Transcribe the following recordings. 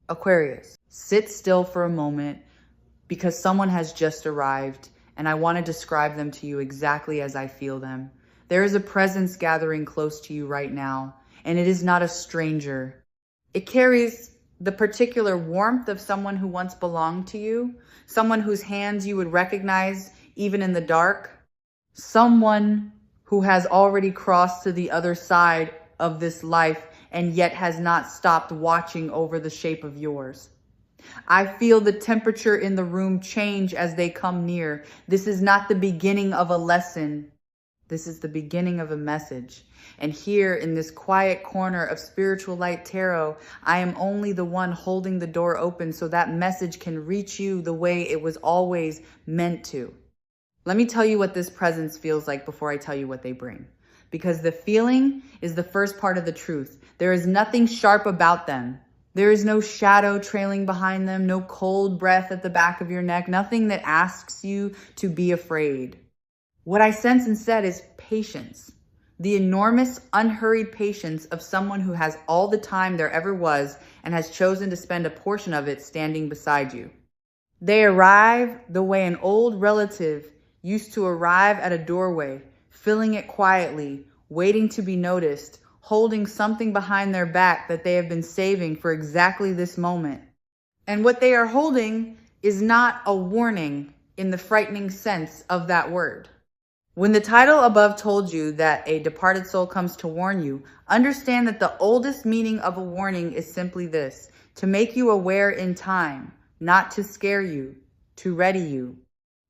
Aquarius, sit still for a moment because someone has just arrived and I want to describe them to you exactly as I feel them. There is a presence gathering close to you right now, and it is not a stranger. It carries the particular warmth of someone who once belonged to you, someone whose hands you would recognize even in the dark, someone who has already crossed to the other side of this life and yet has not stopped watching over the shape of yours. I feel the temperature in the room change as they come near. This is not the beginning of a lesson. This is the beginning of a message. And here in this quiet corner of Spiritual Light Tarot, I am only the one holding the door open so that message can reach you the way it was always meant to. Let me tell you what this presence feels like before I tell you what they bring. Because the feeling is the first part of the truth. There is nothing sharp about them. There is no shadow trailing behind them, no cold breath at the back of your neck, nothing that asks you to be afraid. What I sense instead is patience. The enormous, unhurried patience of someone who has all the time there ever was and has chosen to spend a portion of it standing beside you. They arrive the way an old relative used to arrive at a doorway, filling it quietly, waiting to be noticed, holding something behind their back that they have been saving for exactly this moment. And what they are holding is not a warning in the frightening sense of that word. When the title above told you that a departed soul comes to warn you, understand that the oldest meaning of a warning is simply this: to make you aware in time, not to scare you, to ready you,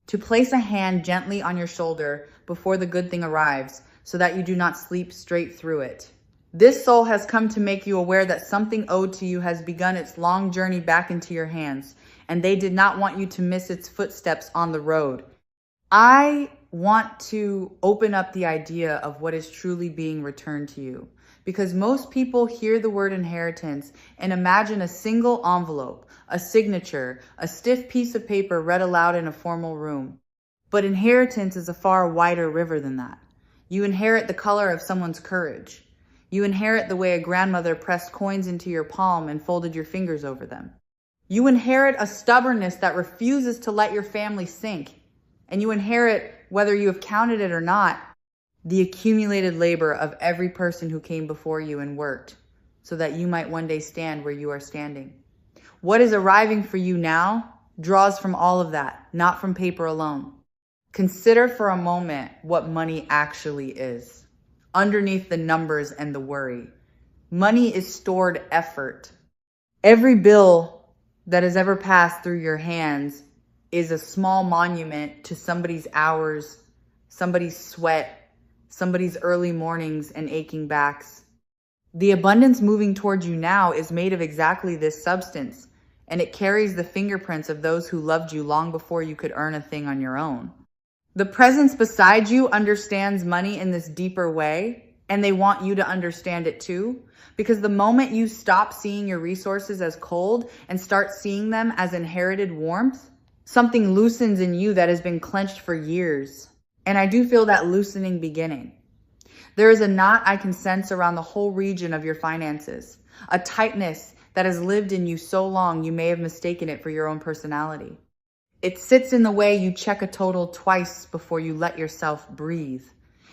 to place a hand gently on your shoulder before the good thing arrives so that you do not sleep straight through it. This soul has come to make you aware that something owed to you has begun its long journey back into your hands, and they did not want you to miss its footsteps on the road. I want to open up the idea of what is truly being returned to you, because most people hear the word inheritance and imagine a single envelope, a signature, a stiff piece of paper read aloud in a formal room. But inheritance is a far wider river than that. You inherit the color of someone's courage. You inherit the way a grandmother pressed coins into your palm and folded your fingers over them. You inherit a stubbornness that refuses to let your family sink. And you inherit, whether you have counted it or not, the accumulated labor of every person who came before you and worked so that you might one day stand where you are standing. What is arriving for you now draws from all of that, not from paper alone. Consider for a moment what money actually is. Underneath the numbers and the worry, money is stored effort. Every bill that has ever passed through your hands is a small monument to somebody's hours, somebody's sweat, somebody's early mornings and aching backs. The abundance moving towards you now is made of exactly this substance, and it carries the fingerprints of those who loved you long before you could earn a thing on your own. The presence beside you understands money in this deeper way, and they want you to understand it too, because the moment you stop seeing your resources as cold and start seeing them as inherited warmth, something loosens in you that has been clenched for years. And I do feel that loosening beginning. There is a knot I can sense around the whole region of your finances, a tightness that has lived in you so long you may have mistaken it for your own personality. It sits in the way you check a total twice before you let yourself breathe.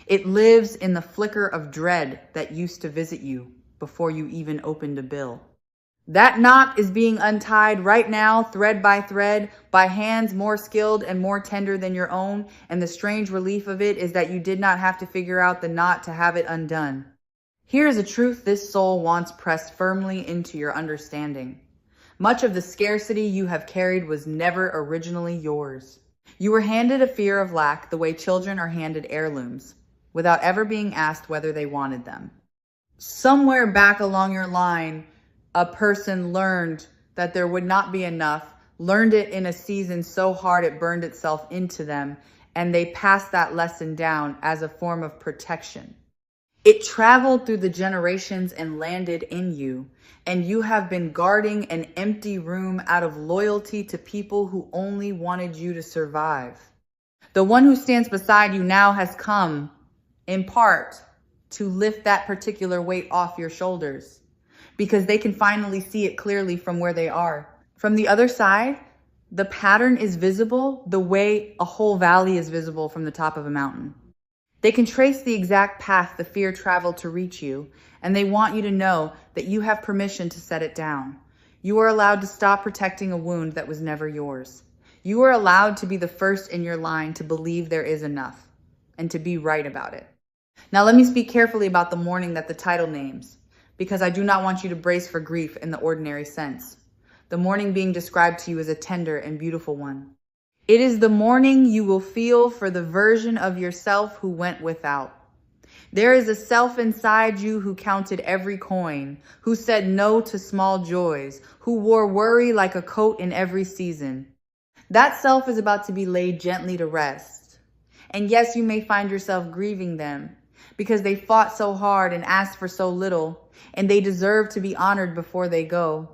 It lives in the flicker of dread that used to visit you before you even opened a bill. That knot is being untied right now, thread by thread, by hands more skilled and more tender than your own, and the strange relief of it is that you did not have to figure out the knot to have it undone. Here is a truth this soul wants pressed firmly into your understanding. Much of the scarcity you have carried was never originally yours. You were handed a fear of lack the way children are handed heirlooms, without ever being asked whether they wanted them. Somewhere back along your line, a person learned that there would not be enough, learned it in a season so hard it burned itself into them, and they passed that lesson down as a form of protection. It traveled through the generations and landed in you, and you have been guarding an empty room out of loyalty to people who only wanted you to survive. The one who stands beside you now has come, in part, to lift that particular weight off your shoulders. because they can finally see it clearly from where they are. From the other side, the pattern is visible the way a whole valley is visible from the top of a mountain. They can trace the exact path the fear traveled to reach you, and they want you to know that you have permission to set it down. You are allowed to stop protecting a wound that was never yours. You are allowed to be the first in your line to believe there is enough and to be right about it. Now let me speak carefully about the mourning that the title names, because I do not want you to brace for grief in the ordinary sense. The mourning being described to you is a tender and beautiful one. It is the mourning you will feel for the version of yourself who went without. There is a self inside you who counted every coin, who said no to small joys, who wore worry like a coat in every season. That self is about to be laid gently to rest. And yes, you may find yourself grieving them because they fought so hard and asked for so little, and they deserve to be honored before they go.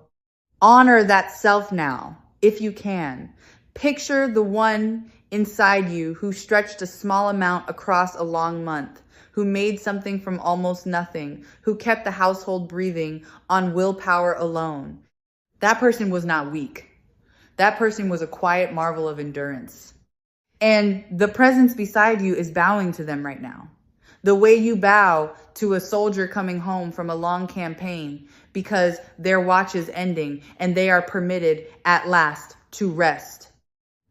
Honor that self now, if you can. Picture the one inside you who stretched a small amount across a long month, who made something from almost nothing, who kept the household breathing on willpower alone. That person was not weak. That person was a quiet marvel of endurance. And the presence beside you is bowing to them right now. The way you bow to a soldier coming home from a long campaign because their watch is ending and they are permitted at last to rest.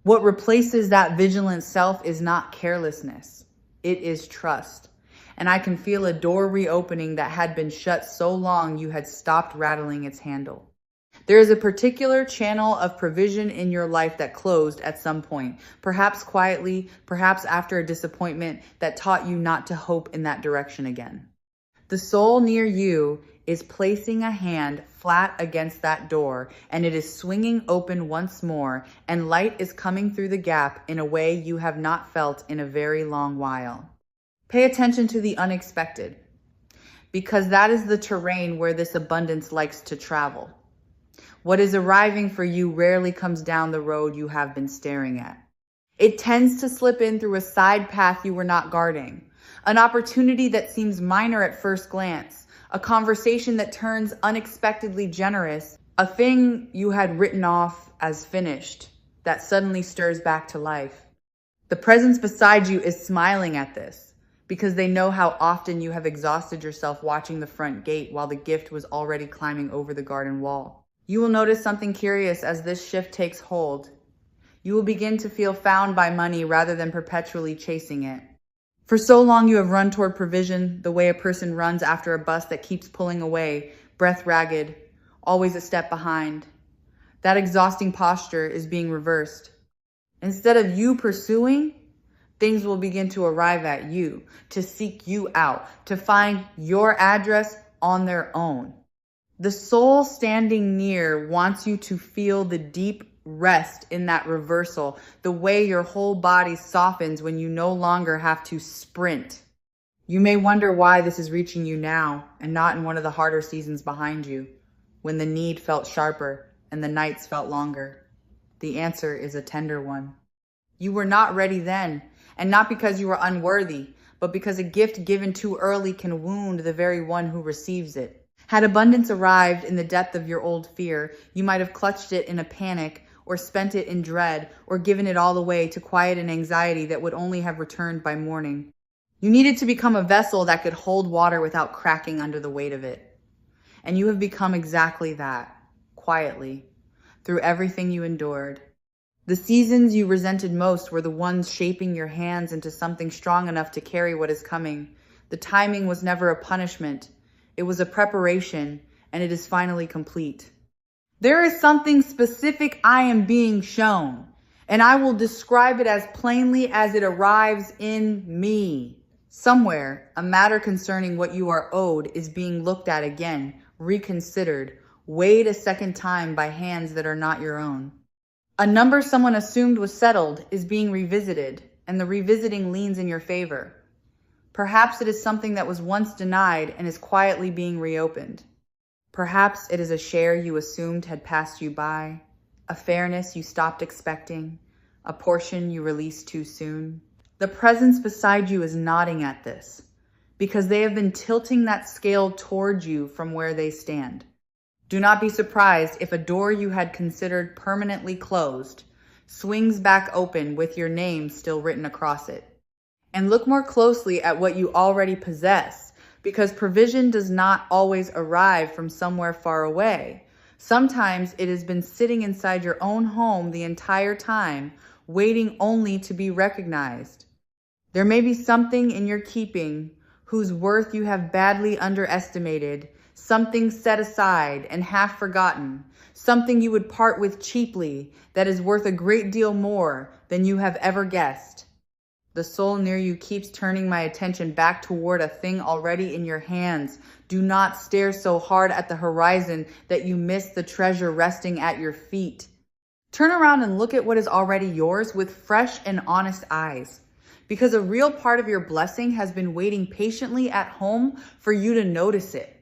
What replaces that vigilant self is not carelessness. It is trust. And I can feel a door reopening that had been shut so long you had stopped rattling its handle. There is a particular channel of provision in your life that closed at some point, perhaps quietly, perhaps after a disappointment that taught you not to hope in that direction again. The soul near you is placing a hand flat against that door, and it is swinging open once more, and light is coming through the gap in a way you have not felt in a very long while. Pay attention to the unexpected, because that is the terrain where this abundance likes to travel. What is arriving for you rarely comes down the road you have been staring at. It tends to slip in through a side path you were not guarding, an opportunity that seems minor at first glance, a conversation that turns unexpectedly generous, a thing you had written off as finished that suddenly stirs back to life. The presence beside you is smiling at this because they know how often you have exhausted yourself watching the front gate while the gift was already climbing over the garden wall. You will notice something curious as this shift takes hold. You will begin to feel found by money rather than perpetually chasing it. For so long you have run toward provision the way a person runs after a bus that keeps pulling away, breath ragged, always a step behind. That exhausting posture is being reversed. Instead of you pursuing, things will begin to arrive at you, to seek you out, to find your address on their own. The soul standing near wants you to feel the deep rest in that reversal, the way your whole body softens when you no longer have to sprint. You may wonder why this is reaching you now and not in one of the harder seasons behind you, when the need felt sharper and the nights felt longer. The answer is a tender one. You were not ready then, and not because you were unworthy, but because a gift given too early can wound the very one who receives it. Had abundance arrived in the depth of your old fear, you might have clutched it in a panic or spent it in dread or given it all away to quiet an anxiety that would only have returned by morning. You needed to become a vessel that could hold water without cracking under the weight of it. And you have become exactly that, quietly, through everything you endured. The seasons you resented most were the ones shaping your hands into something strong enough to carry what is coming. The timing was never a punishment. It was a preparation, and it is finally complete. There is something specific I am being shown, and I will describe it as plainly as it arrives in me. Somewhere, a matter concerning what you are owed is being looked at again, reconsidered, weighed a second time by hands that are not your own. A number someone assumed was settled is being revisited, and the revisiting leans in your favor. Perhaps it is something that was once denied and is quietly being reopened. Perhaps it is a share you assumed had passed you by, a fairness you stopped expecting, a portion you released too soon. The presence beside you is nodding at this because they have been tilting that scale toward you from where they stand. Do not be surprised if a door you had considered permanently closed swings back open with your name still written across it. And look more closely at what you already possess, because provision does not always arrive from somewhere far away. Sometimes it has been sitting inside your own home the entire time, waiting only to be recognized. There may be something in your keeping whose worth you have badly underestimated, something set aside and half forgotten, something you would part with cheaply that is worth a great deal more than you have ever guessed. The soul near you keeps turning my attention back toward a thing already in your hands. Do not stare so hard at the horizon that you miss the treasure resting at your feet. Turn around and look at what is already yours with fresh and honest eyes, because a real part of your blessing has been waiting patiently at home for you to notice it.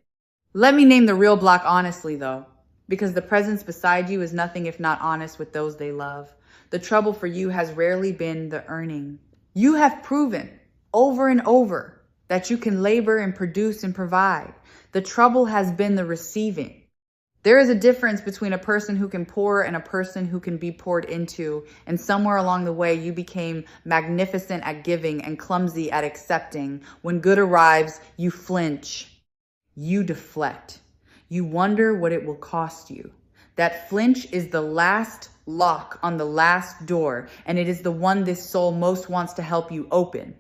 Let me name the real block honestly, though, because the presence beside you is nothing if not honest with those they love. The trouble for you has rarely been the earning. You have proven over and over that you can labor and produce and provide. The trouble has been the receiving. There is a difference between a person who can pour and a person who can be poured into, and somewhere along the way you became magnificent at giving and clumsy at accepting. When good arrives, you flinch. You deflect. You wonder what it will cost you. That flinch is the last lock on the last door, and it is the one this soul most wants to help you open.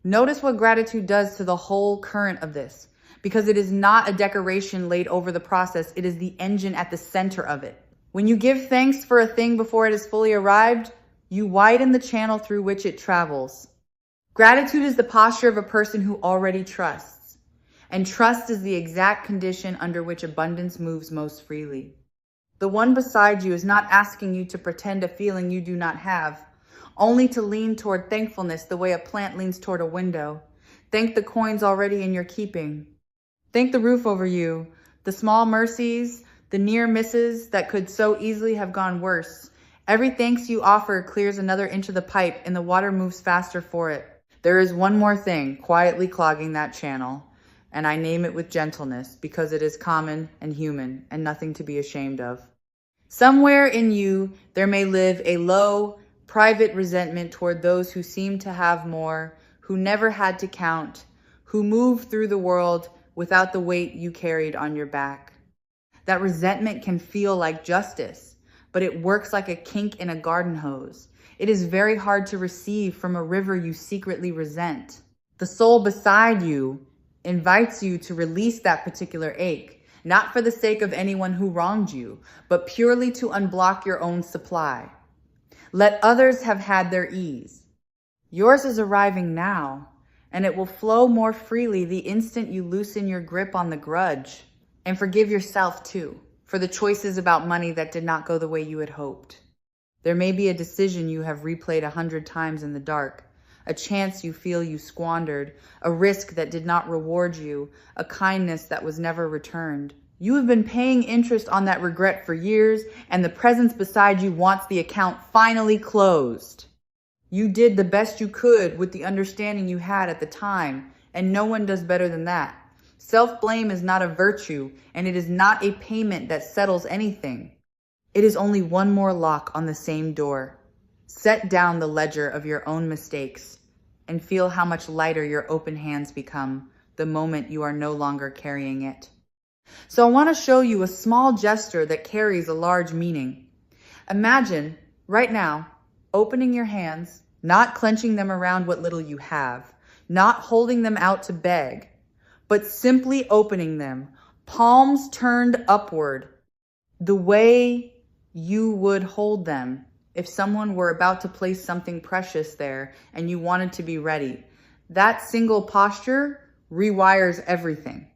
Notice what gratitude does to the whole current of this, because it is not a decoration laid over the process. It is the engine at the center of it. When you give thanks for a thing before it has fully arrived, you widen the channel through which it travels. Gratitude is the posture of a person who already trusts, and trust is the exact condition under which abundance moves most freely. The one beside you is not asking you to pretend a feeling you do not have, only to lean toward thankfulness the way a plant leans toward a window. Thank the coins already in your keeping. Thank the roof over you, the small mercies, the near misses that could so easily have gone worse. Every thanks you offer clears another inch of the pipe, and the water moves faster for it. There is one more thing quietly clogging that channel, and I name it with gentleness because it is common and human and nothing to be ashamed of. Somewhere in you, there may live a low, private resentment toward those who seem to have more, who never had to count, who move through the world without the weight you carried on your back. That resentment can feel like justice, but it works like a kink in a garden hose. It is very hard to receive from a river you secretly resent. The soul beside you invites you to release that particular ache, not for the sake of anyone who wronged you, but purely to unblock your own supply. Let others have had their ease. Yours is arriving now, and it will flow more freely the instant you loosen your grip on the grudge. And forgive yourself too, for the choices about money that did not go the way you had hoped. There may be a decision you have replayed 100 times in the dark, a chance you feel you squandered, a risk that did not reward you, a kindness that was never returned. You have been paying interest on that regret for years, and the presence beside you wants the account finally closed. You did the best you could with the understanding you had at the time, and no one does better than that. Self-blame is not a virtue, and it is not a payment that settles anything. It is only one more lock on the same door. Set down the ledger of your own mistakes and feel how much lighter your open hands become the moment you are no longer carrying it. So I want to show you a small gesture that carries a large meaning. Imagine, right now, opening your hands, not clenching them around what little you have, not holding them out to beg, but simply opening them, palms turned upward, the way you would hold them if someone were about to place something precious there and you wanted to be ready. That single posture rewires everything.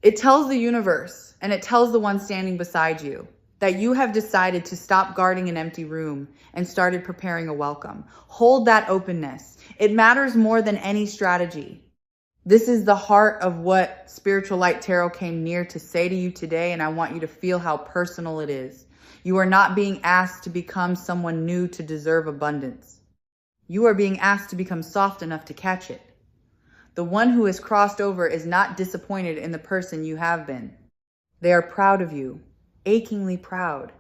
It tells the universe, and it tells the one standing beside you, that you have decided to stop guarding an empty room and started preparing a welcome. Hold that openness. It matters more than any strategy. This is the heart of what Spiritual Light Tarot came near to say to you today, and I want you to feel how personal it is. You are not being asked to become someone new to deserve abundance. You are being asked to become soft enough to catch it. The one who has crossed over is not disappointed in the person you have been. They are proud of you, achingly proud.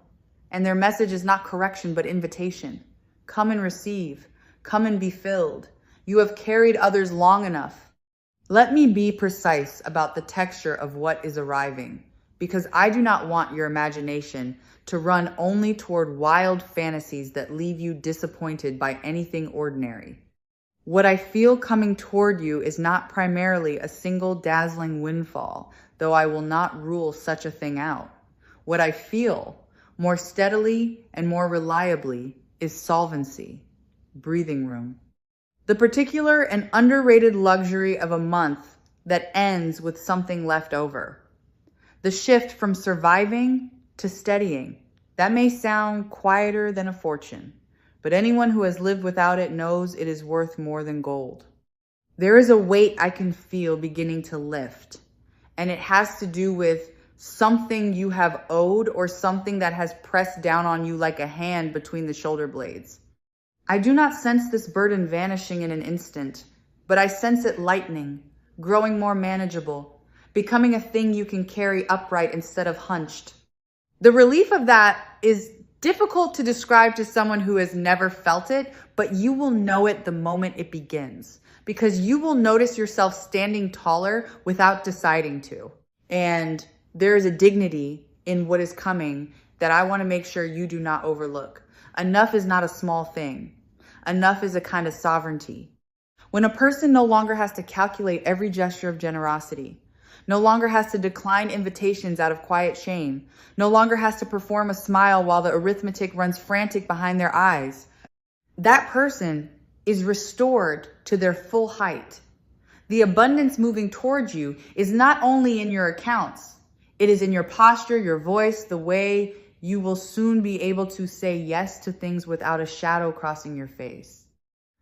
And their message is not correction, but invitation. Come and receive. Come and be filled. You have carried others long enough. Let me be precise about the texture of what is arriving, because I do not want your imagination to run only toward wild fantasies that leave you disappointed by anything ordinary. What I feel coming toward you is not primarily a single dazzling windfall, though I will not rule such a thing out. What I feel, more steadily and more reliably, is solvency, breathing room. The particular and underrated luxury of a month that ends with something left over. The shift from surviving to steadying. That may sound quieter than a fortune, but anyone who has lived without it knows it is worth more than gold. There is a weight I can feel beginning to lift, and it has to do with something you have owed or something that has pressed down on you like a hand between the shoulder blades. I do not sense this burden vanishing in an instant, but I sense it lightening, growing more manageable, becoming a thing you can carry upright instead of hunched. The relief of that is difficult to describe to someone who has never felt it, but you will know it the moment it begins, because you will notice yourself standing taller without deciding to. And there is a dignity in what is coming that I want to make sure you do not overlook. Enough is not a small thing. Enough is a kind of sovereignty. When a person no longer has to calculate every gesture of generosity, no longer has to decline invitations out of quiet shame, no longer has to perform a smile while the arithmetic runs frantic behind their eyes, that person is restored to their full height. The abundance moving towards you is not only in your accounts, it is in your posture, your voice, the way you will soon be able to say yes to things without a shadow crossing your face.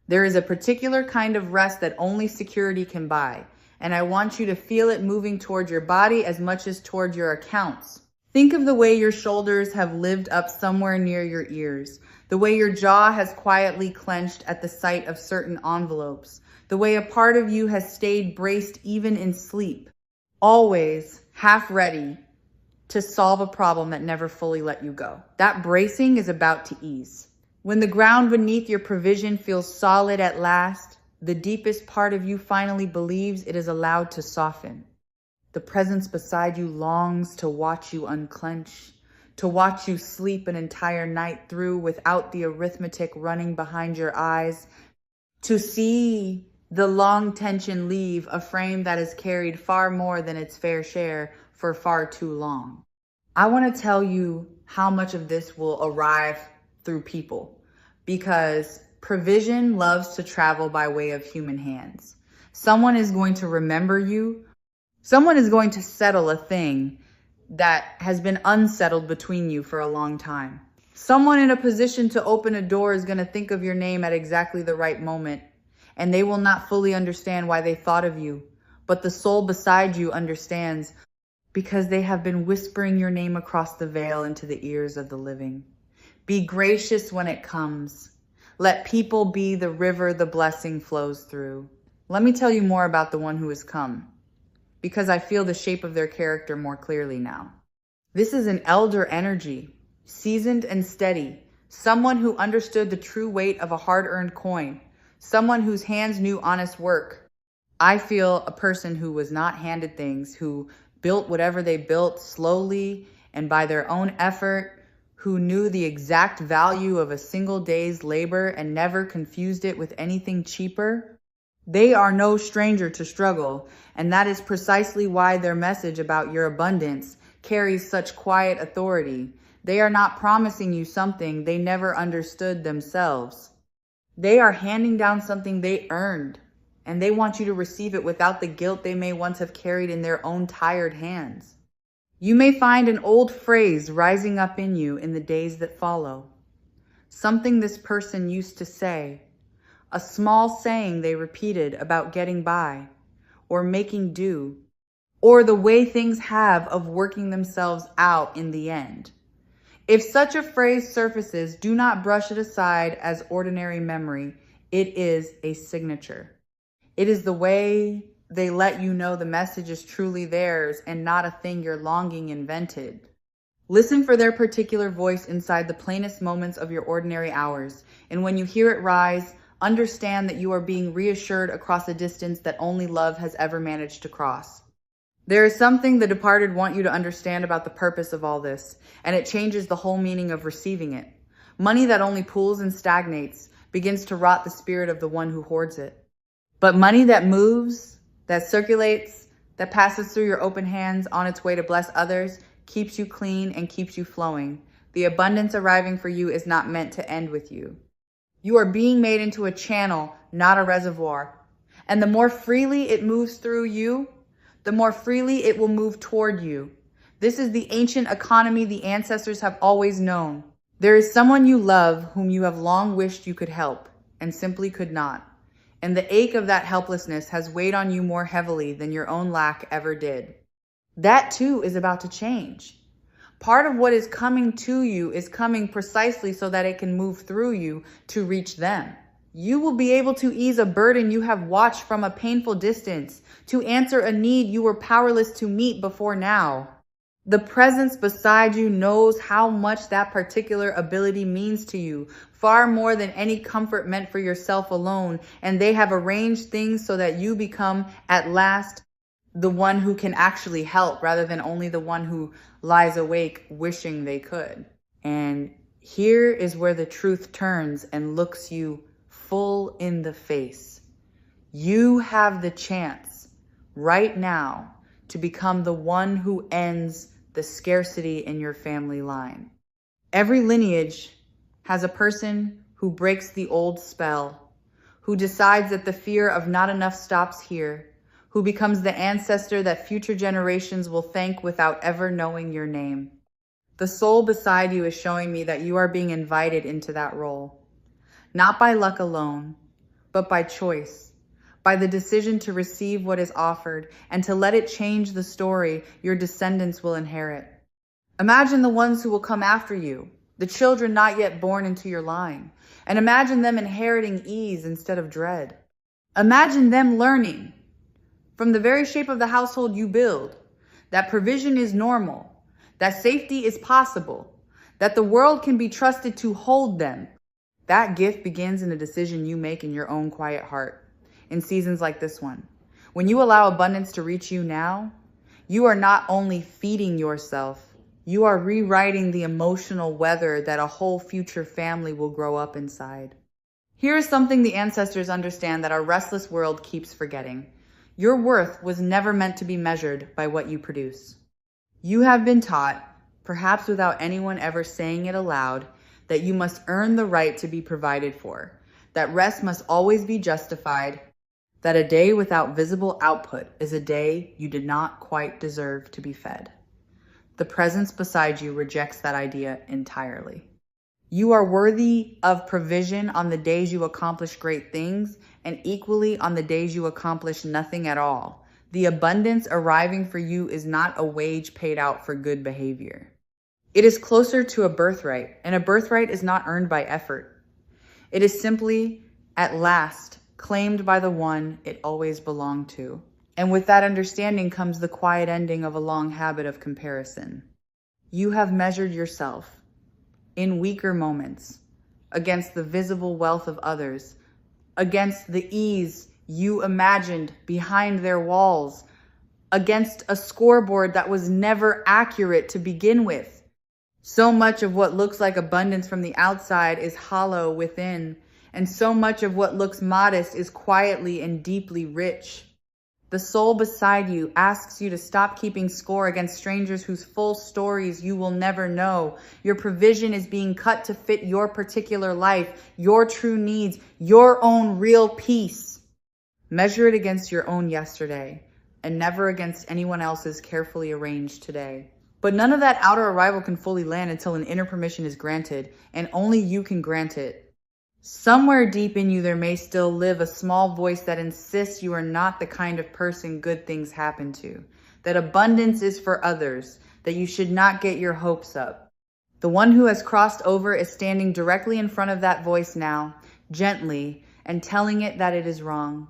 There is a particular kind of rest that only security can buy, and I want you to feel it moving toward your body as much as toward your accounts. Think of the way your shoulders have lived up somewhere near your ears, the way your jaw has quietly clenched at the sight of certain envelopes, the way a part of you has stayed braced even in sleep, always half ready to solve a problem that never fully let you go. That bracing is about to ease. When the ground beneath your provision feels solid at last, the deepest part of you finally believes it is allowed to soften. The presence beside you longs to watch you unclench, to watch you sleep an entire night through without the arithmetic running behind your eyes, to see the long tension leave a frame that has carried far more than its fair share for far too long. I want to tell you how much of this will arrive through people, because provision loves to travel by way of human hands. Someone is going to remember you. Someone is going to settle a thing that has been unsettled between you for a long time. Someone in a position to open a door is going to think of your name at exactly the right moment, and they will not fully understand why they thought of you, but the soul beside you understands, because they have been whispering your name across the veil into the ears of the living. Be gracious when it comes. Let people be the river the blessing flows through. Let me tell you more about the one who has come, because I feel the shape of their character more clearly now. This is an elder energy, seasoned and steady, someone who understood the true weight of a hard-earned coin, someone whose hands knew honest work. I feel a person who was not handed things, who built whatever they built slowly and by their own effort, who knew the exact value of a single day's labor and never confused it with anything cheaper. They are no stranger to struggle, and that is precisely why their message about your abundance carries such quiet authority. They are not promising you something they never understood themselves. They are handing down something they earned, and they want you to receive it without the guilt they may once have carried in their own tired hands. You may find an old phrase rising up in you in the days that follow. Something this person used to say, a small saying they repeated about getting by, or making do, or the way things have of working themselves out in the end. If such a phrase surfaces, do not brush it aside as ordinary memory. It is a signature. It is the way they let you know the message is truly theirs and not a thing your longing invented. Listen for their particular voice inside the plainest moments of your ordinary hours, and when you hear it rise, understand that you are being reassured across a distance that only love has ever managed to cross. There is something the departed want you to understand about the purpose of all this, and it changes the whole meaning of receiving it. Money that only pools and stagnates begins to rot the spirit of the one who hoards it. But money that moves, that circulates, that passes through your open hands on its way to bless others, keeps you clean and keeps you flowing. The abundance arriving for you is not meant to end with you. You are being made into a channel, not a reservoir. And the more freely it moves through you, the more freely it will move toward you. This is the ancient economy the ancestors have always known. There is someone you love whom you have long wished you could help and simply could not. And the ache of that helplessness has weighed on you more heavily than your own lack ever did. That too is about to change. Part of what is coming to you is coming precisely so that it can move through you to reach them. You will be able to ease a burden you have watched from a painful distance, to answer a need you were powerless to meet before now. The presence beside you knows how much that particular ability means to you, far more than any comfort meant for yourself alone, and they have arranged things so that you become, at last, the one who can actually help rather than only the one who lies awake wishing they could. And here is where the truth turns and looks you full in the face. You have the chance right now to become the one who ends the scarcity in your family line. Every lineage has a person who breaks the old spell, who decides that the fear of not enough stops here, who becomes the ancestor that future generations will thank without ever knowing your name. The soul beside you is showing me that you are being invited into that role, not by luck alone, but by choice, by the decision to receive what is offered and to let it change the story your descendants will inherit. Imagine the ones who will come after you, the children not yet born into your line, and imagine them inheriting ease instead of dread. Imagine them learning from the very shape of the household you build, that provision is normal, that safety is possible, that the world can be trusted to hold them. That gift begins in a decision you make in your own quiet heart, in seasons like this one. When you allow abundance to reach you now, you are not only feeding yourself, you are rewriting the emotional weather that a whole future family will grow up inside. Here is something the ancestors understand that our restless world keeps forgetting. Your worth was never meant to be measured by what you produce. You have been taught, perhaps without anyone ever saying it aloud, that you must earn the right to be provided for, that rest must always be justified, that a day without visible output is a day you did not quite deserve to be fed. The presence beside you rejects that idea entirely. You are worthy of provision on the days you accomplish great things, and equally on the days you accomplish nothing at all. The abundance arriving for you is not a wage paid out for good behavior. It is closer to a birthright, and a birthright is not earned by effort. It is simply, at last, claimed by the one it always belonged to. And with that understanding comes the quiet ending of a long habit of comparison. You have measured yourself in weaker moments against the visible wealth of others, against the ease you imagined behind their walls, against a scoreboard that was never accurate to begin with. So much of what looks like abundance from the outside is hollow within, and so much of what looks modest is quietly and deeply rich. The soul beside you asks you to stop keeping score against strangers whose full stories you will never know. Your provision is being cut to fit your particular life, your true needs, your own real peace. Measure it against your own yesterday, and never against anyone else's carefully arranged today. But none of that outer arrival can fully land until an inner permission is granted, and only you can grant it. Somewhere deep in you there may still live a small voice that insists you are not the kind of person good things happen to, that abundance is for others, that you should not get your hopes up. The one who has crossed over is standing directly in front of that voice now, gently, and telling it that it is wrong.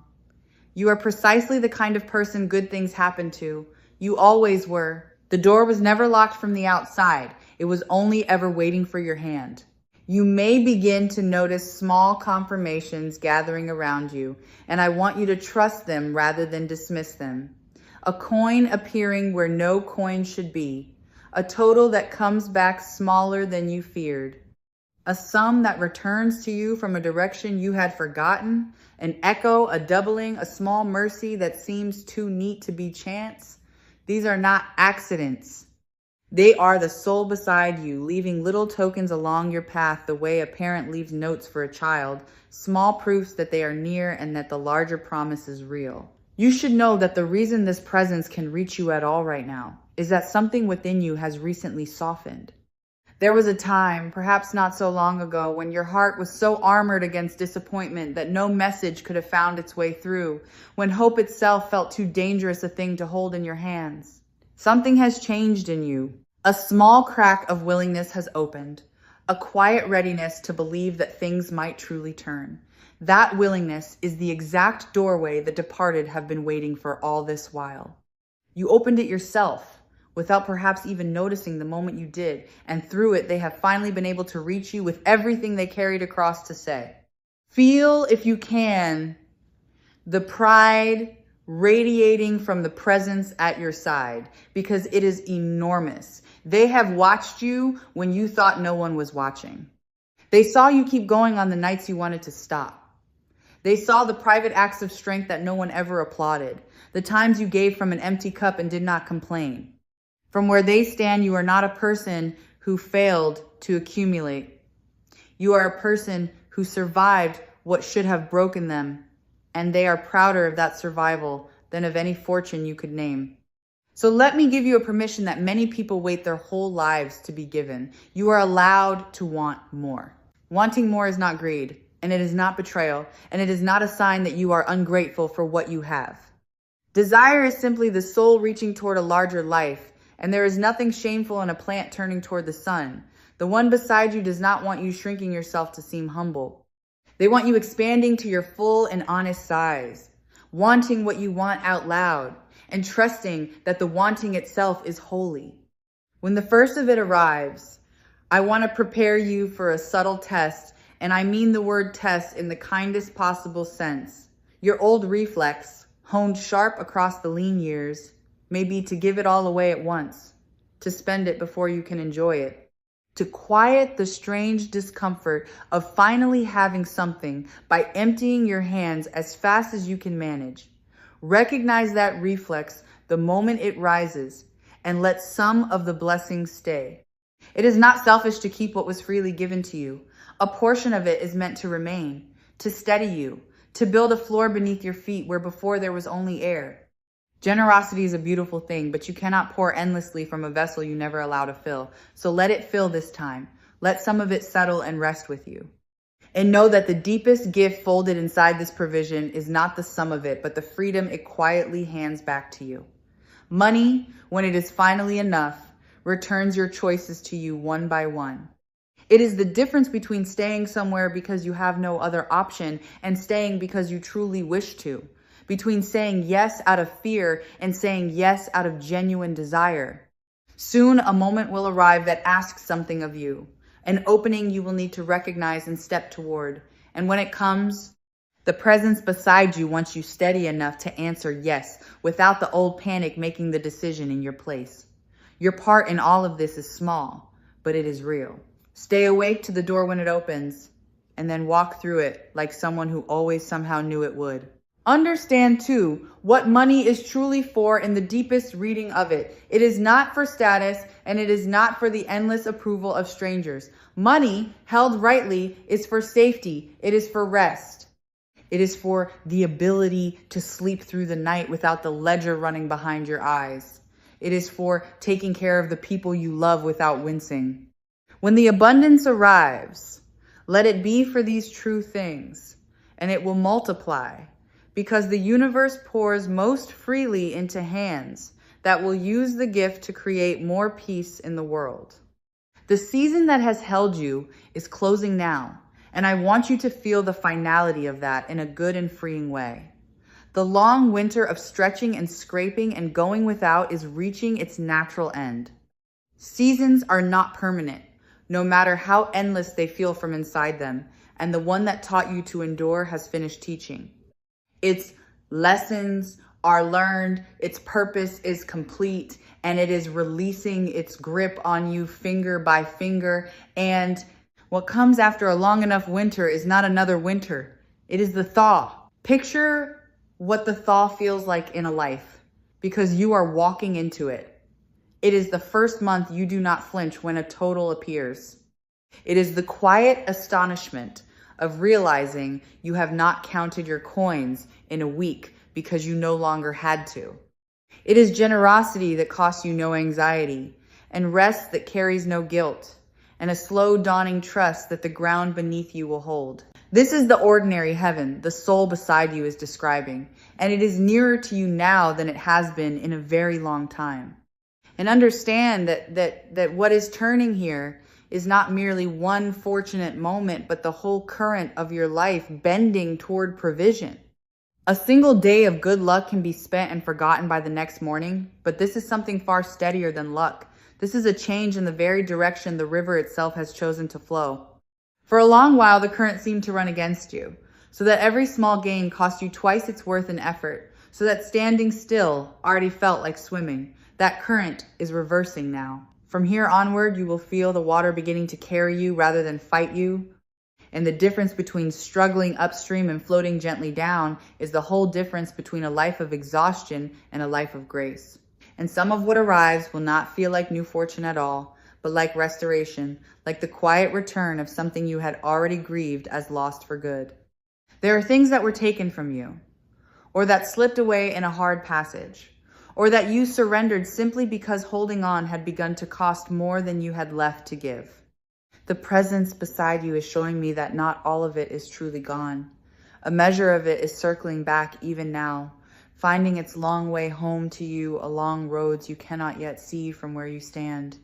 You are precisely the kind of person good things happen to. You always were. The door was never locked from the outside. It was only ever waiting for your hand. You may begin to notice small confirmations gathering around you, and I want you to trust them rather than dismiss them. A coin appearing where no coin should be. A total that comes back smaller than you feared. A sum that returns to you from a direction you had forgotten. An echo, a doubling, a small mercy that seems too neat to be chance. These are not accidents. They are the soul beside you, leaving little tokens along your path the way a parent leaves notes for a child, small proofs that they are near and that the larger promise is real. You should know that the reason this presence can reach you at all right now is that something within you has recently softened. There was a time, perhaps not so long ago, when your heart was so armored against disappointment that no message could have found its way through, when hope itself felt too dangerous a thing to hold in your hands. Something has changed in you. A small crack of willingness has opened, a quiet readiness to believe that things might truly turn. That willingness is the exact doorway the departed have been waiting for all this while. You opened it yourself, without perhaps even noticing the moment you did, and through it they have finally been able to reach you with everything they carried across to say. Feel, if you can, the pride radiating from the presence at your side, because it is enormous. They have watched you when you thought no one was watching. They saw you keep going on the nights you wanted to stop. They saw the private acts of strength that no one ever applauded, the times you gave from an empty cup and did not complain. From where they stand, you are not a person who failed to accumulate. You are a person who survived what should have broken them, and they are prouder of that survival than of any fortune you could name. So let me give you a permission that many people wait their whole lives to be given. You are allowed to want more. Wanting more is not greed, and it is not betrayal, and it is not a sign that you are ungrateful for what you have. Desire is simply the soul reaching toward a larger life, and there is nothing shameful in a plant turning toward the sun. The one beside you does not want you shrinking yourself to seem humble. They want you expanding to your full and honest size, wanting what you want out loud, and trusting that the wanting itself is holy. When the first of it arrives, I want to prepare you for a subtle test, and I mean the word test in the kindest possible sense. Your old reflex, honed sharp across the lean years, may be to give it all away at once, to spend it before you can enjoy it, to quiet the strange discomfort of finally having something by emptying your hands as fast as you can manage. Recognize that reflex the moment it rises and let some of the blessings stay. It is not selfish to keep what was freely given to you. A portion of it is meant to remain, to steady you, to build a floor beneath your feet where before there was only air. Generosity is a beautiful thing, but you cannot pour endlessly from a vessel you never allow to fill. So let it fill this time. Let some of it settle and rest with you. And know that the deepest gift folded inside this provision is not the sum of it, but the freedom it quietly hands back to you. Money, when it is finally enough, returns your choices to you one by one. It is the difference between staying somewhere because you have no other option and staying because you truly wish to. Between saying yes out of fear and saying yes out of genuine desire. Soon a moment will arrive that asks something of you. An opening you will need to recognize and step toward. And when it comes, the presence beside you wants you steady enough to answer yes without the old panic making the decision in your place. Your part in all of this is small, but it is real. Stay awake to the door when it opens, and then walk through it like someone who always somehow knew it would. Understand, too, what money is truly for in the deepest reading of it. It is not for status, and it is not for the endless approval of strangers. Money, held rightly, is for safety. It is for rest. It is for the ability to sleep through the night without the ledger running behind your eyes. It is for taking care of the people you love without wincing. When the abundance arrives, let it be for these true things, and it will multiply. Because the universe pours most freely into hands that will use the gift to create more peace in the world. The season that has held you is closing now, and I want you to feel the finality of that in a good and freeing way. The long winter of stretching and scraping and going without is reaching its natural end. Seasons are not permanent, no matter how endless they feel from inside them, and the one that taught you to endure has finished teaching. Its lessons are learned, its purpose is complete, and it is releasing its grip on you finger by finger. And what comes after a long enough winter is not another winter. It is the thaw. Picture what the thaw feels like in a life, because you are walking into it. It is the first month you do not flinch when a total appears. It is the quiet astonishment of realizing you have not counted your coins in a week because you no longer had to. It is generosity that costs you no anxiety, and rest that carries no guilt, and a slow dawning trust that the ground beneath you will hold. This is the ordinary heaven the soul beside you is describing, and it is nearer to you now than it has been in a very long time. And understand that what is turning here is not merely one fortunate moment, but the whole current of your life bending toward provision. A single day of good luck can be spent and forgotten by the next morning, but this is something far steadier than luck. This is a change in the very direction the river itself has chosen to flow. For a long while, the current seemed to run against you, so that every small gain cost you twice its worth in effort, so that standing still already felt like swimming. That current is reversing now. From here onward, you will feel the water beginning to carry you rather than fight you. And the difference between struggling upstream and floating gently down is the whole difference between a life of exhaustion and a life of grace. And some of what arrives will not feel like new fortune at all, but like restoration, like the quiet return of something you had already grieved as lost for good. There are things that were taken from you, or that slipped away in a hard passage, or that you surrendered simply because holding on had begun to cost more than you had left to give. The presence beside you is showing me that not all of it is truly gone. A measure of it is circling back even now, finding its long way home to you along roads you cannot yet see from where you stand.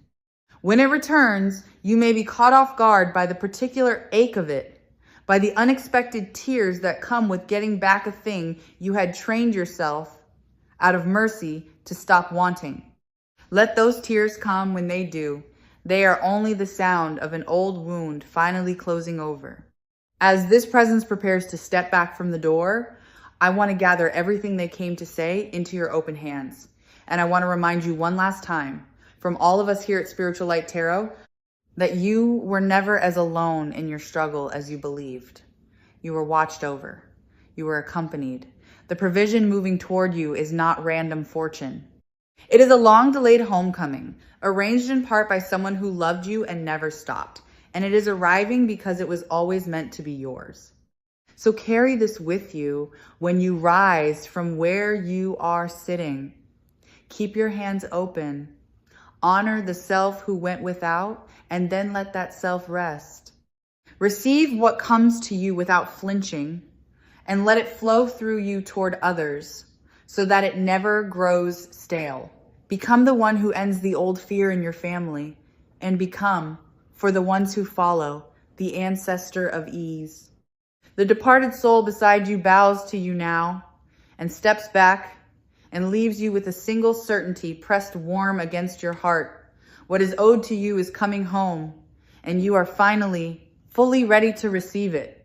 When it returns, you may be caught off guard by the particular ache of it, by the unexpected tears that come with getting back a thing you had trained yourself out of mercy to stop wanting. Let those tears come when they do. They are only the sound of an old wound finally closing over. As this presence prepares to step back from the door, I want to gather everything they came to say into your open hands. And I want to remind you one last time, from all of us here at Spiritual Light Tarot, that you were never as alone in your struggle as you believed. You were watched over. You were accompanied. The provision moving toward you is not random fortune. It is a long-delayed homecoming, arranged in part by someone who loved you and never stopped. And it is arriving because it was always meant to be yours. So carry this with you when you rise from where you are sitting. Keep your hands open. Honor the self who went without, and then let that self rest. Receive what comes to you without flinching, and let it flow through you toward others so that it never grows stale. Become the one who ends the old fear in your family, and become, for the ones who follow, the ancestor of ease. The departed soul beside you bows to you now and steps back and leaves you with a single certainty pressed warm against your heart. What is owed to you is coming home, and you are finally fully ready to receive it.